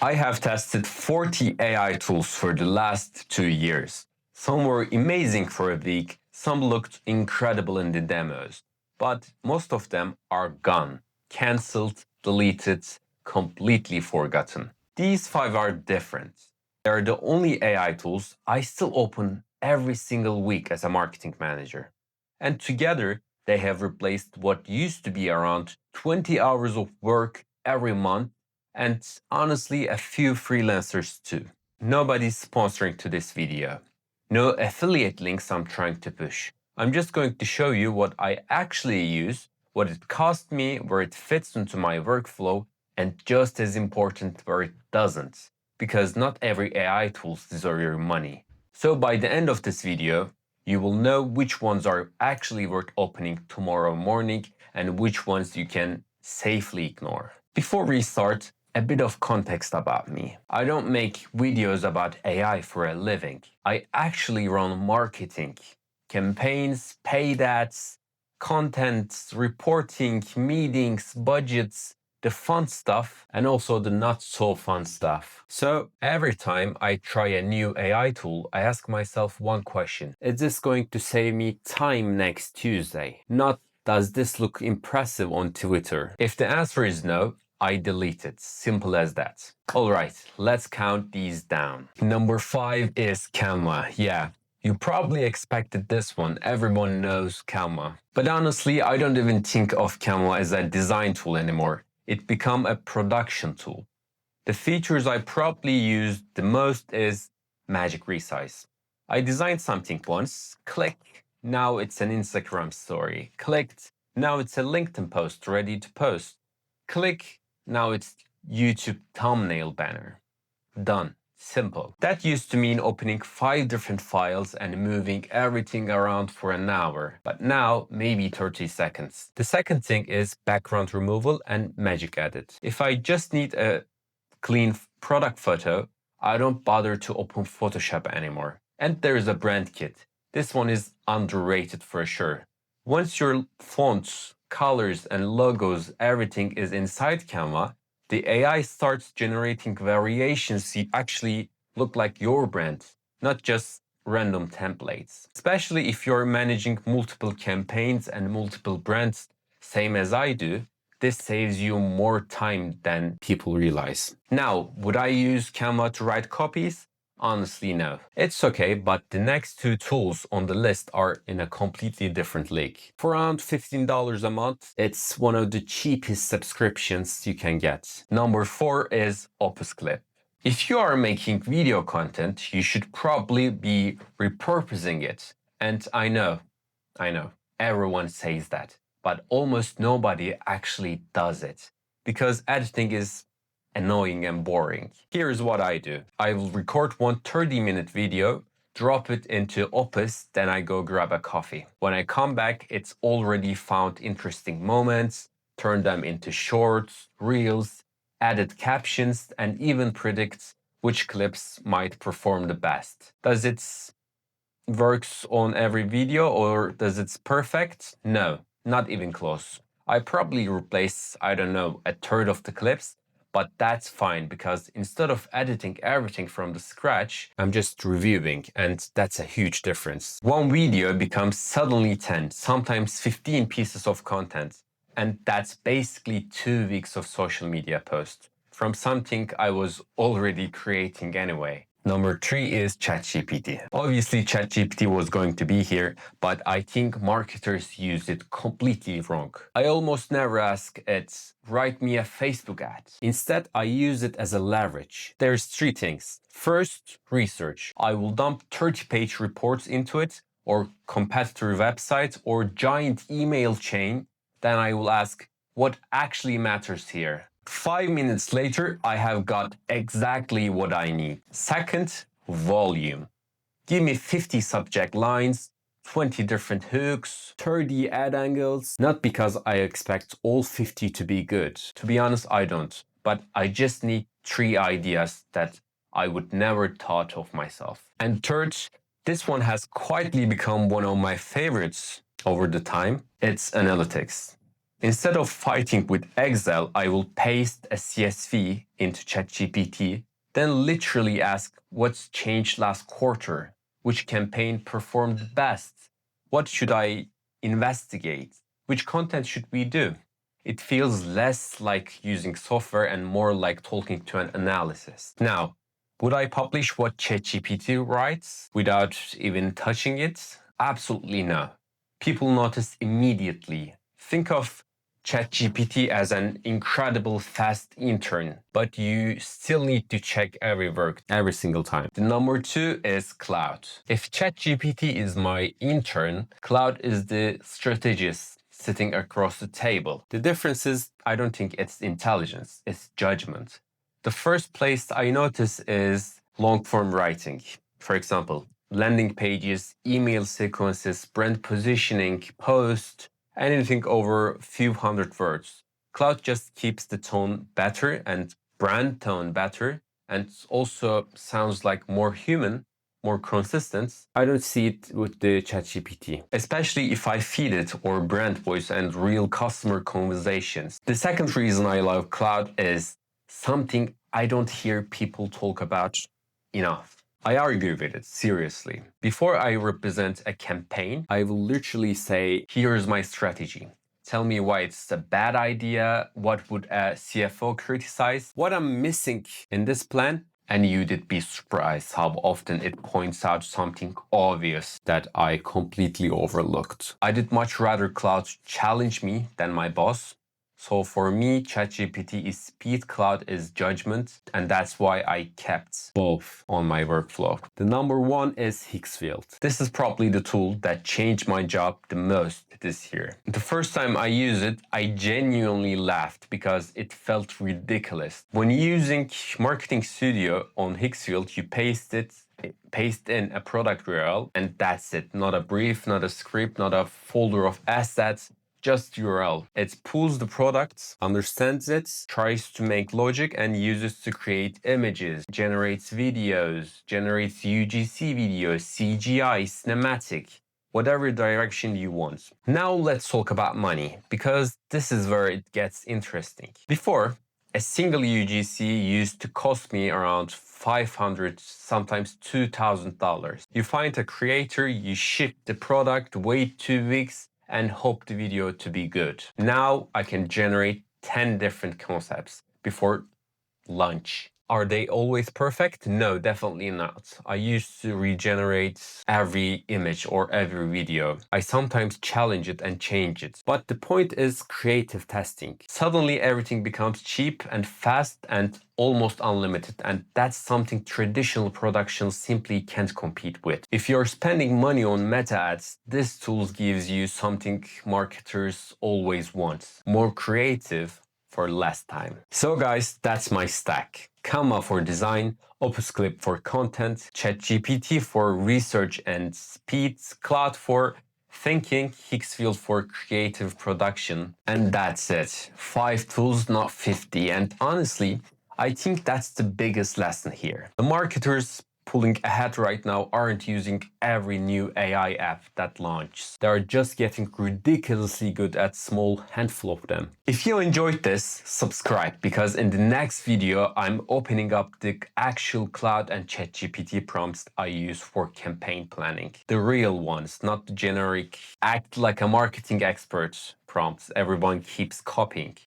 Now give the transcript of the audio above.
I have tested 40 AI tools for the last 2 years. Some were amazing for a week, some looked incredible in the demos, but most of them are gone, cancelled, deleted, completely forgotten. These 5 are different. They are the only AI tools I still open every single week as a marketing manager. And together, they have replaced what used to be around 20 hours of work every month, and honestly, a few freelancers too. Nobody's sponsoring to this video. No affiliate links I'm trying to push. I'm just going to show you what I actually use, what it cost me, where it fits into my workflow, and just as important, where it doesn't. Because not every AI tools deserve your money. So by the end of this video, you will know which ones are actually worth opening tomorrow morning and which ones you can safely ignore. Before we start, a bit of context about me. I don't make videos about AI for a living. I actually run marketing, campaigns, paid ads, content, reporting, meetings, budgets, the fun stuff, and also the not so fun stuff. So every time I try a new AI tool, I ask myself one question. Is this going to save me time next Tuesday? Not, does this look impressive on Twitter? If the answer is no, I delete it. Simple as that. All right, let's count these down. Number 5 is Canva. Yeah, you probably expected this one. Everyone knows Canva. But honestly, I don't even think of Canva as a design tool anymore. It become a production tool. The features I probably use the most is magic resize. I designed something once, click, now it's an Instagram story. Clicked, now it's a LinkedIn post ready to post. Click, now it's YouTube thumbnail banner. Done. Simple. That used to mean opening 5 different files and moving everything around for an hour, but now maybe 30 seconds. The second thing is background removal and magic edit. If I just need a clean product photo, I don't bother to open Photoshop anymore. And there's a brand kit. This one is underrated for sure. Once your fonts, colors, and logos, everything is inside Canva, the AI starts generating variations that actually look like your brand, not just random templates. Especially if you're managing multiple campaigns and multiple brands, same as I do, this saves you more time than people realize. Now, would I use Canva to write copies? Honestly, no. It's okay, but the next 2 tools on the list are in a completely different league. For around $15 a month, it's one of the cheapest subscriptions you can get. Number 4 is Opus Clip. If you are making video content, you should probably be repurposing it. And I know, everyone says that, but almost nobody actually does it because editing is annoying and boring. Here's what I do. I will record one 30-minute video, drop it into Opus, then I go grab a coffee. When I come back, it's already found interesting moments, turned them into shorts, reels, added captions, and even predicts which clips might perform the best. Does it works on every video or does it's perfect? No, not even close. I probably replace, I don't know, a third of the clips, but that's fine because instead of editing everything from the scratch, I'm just reviewing, and that's a huge difference. One video becomes suddenly 10, sometimes 15 pieces of content, and that's basically 2 weeks of social media posts from something I was already creating anyway. Number 3 is ChatGPT. Obviously, ChatGPT was going to be here, but I think marketers use it completely wrong. I almost never ask it, write me a Facebook ad. Instead, I use it as a leverage. There's 3 things. First, research. I will dump 30-page reports into it, or competitor websites, or giant email chain. Then I will ask, what actually matters here? 5 minutes later, I have got exactly what I need. Second, volume. Give me 50 subject lines, 20 different hooks, 30 ad angles. Not because I expect all 50 to be good. To be honest, I don't. But I just need 3 ideas that I would never thought of myself. And third, this one has quietly become one of my favorites over the time. It's analytics. Instead of fighting with Excel, I will paste a CSV into ChatGPT, then literally ask what's changed last quarter, which campaign performed best, what should I investigate, which content should we do. It feels less like using software and more like talking to an analysis. Now, would I publish what ChatGPT writes without even touching it? Absolutely no. People notice immediately. Think of ChatGPT as an incredible fast intern, but you still need to check every work every single time. The number two is Cloud. If ChatGPT is my intern, Cloud is the strategist sitting across the table. The difference is I don't think it's intelligence, it's judgment. The first place I notice is long form writing. For example, landing pages, email sequences, brand positioning, post, anything over a few hundred words. Cloud just keeps the tone better and brand tone better, and also sounds like more human, more consistent. I don't see it with the ChatGPT, especially if I feed it or brand voice and real customer conversations. The second reason I love Cloud is something I don't hear people talk about enough. I argue with it, seriously. Before I represent a campaign, I will literally say, here's my strategy. Tell me why it's a bad idea, what would a CFO criticize, what I'm missing in this plan, and you'd be surprised how often it points out something obvious that I completely overlooked. I did much rather Cloud challenge me than my boss. So for me, ChatGPT is speed, Cloud is judgment, and that's why I kept both on my workflow. The number one is Hicksfield. This is probably the tool that changed my job the most this year. The first time I used it, I genuinely laughed because it felt ridiculous. When using Marketing Studio on Hicksfield, you paste in a product URL, and that's it. Not a brief, not a script, not a folder of assets. Just URL. It pulls the products, understands it, tries to make logic and uses to create images, generates videos, generates UGC videos, CGI, cinematic, whatever direction you want. Now let's talk about money, because this is where it gets interesting. Before, a single UGC used to cost me around $500, sometimes $2,000. You find a creator, you ship the product, wait 2 weeks, and hope the video to be good. Now I can generate 10 different concepts before lunch. Are they always perfect? No, definitely not. I used to regenerate every image or every video. I sometimes challenge it and change it. But the point is creative testing. Suddenly everything becomes cheap and fast and almost unlimited, and that's something traditional production simply can't compete with. If you're spending money on meta ads, this tool gives you something marketers always want. More creative for less time. So guys, that's my stack. Canva for design, Opus Clip for content, ChatGPT for research and speed, Cloud for thinking, Hicksfield for creative production. And that's it. 5 tools, not 50. And honestly, I think that's the biggest lesson here. The marketers pulling ahead right now aren't using every new AI app that launches. They are just getting ridiculously good at small handful of them. If you enjoyed this, subscribe, because in the next video I'm opening up the actual Cloud and ChatGPT prompts I use for campaign planning. The real ones, not the generic act like a marketing expert prompts everyone keeps copying.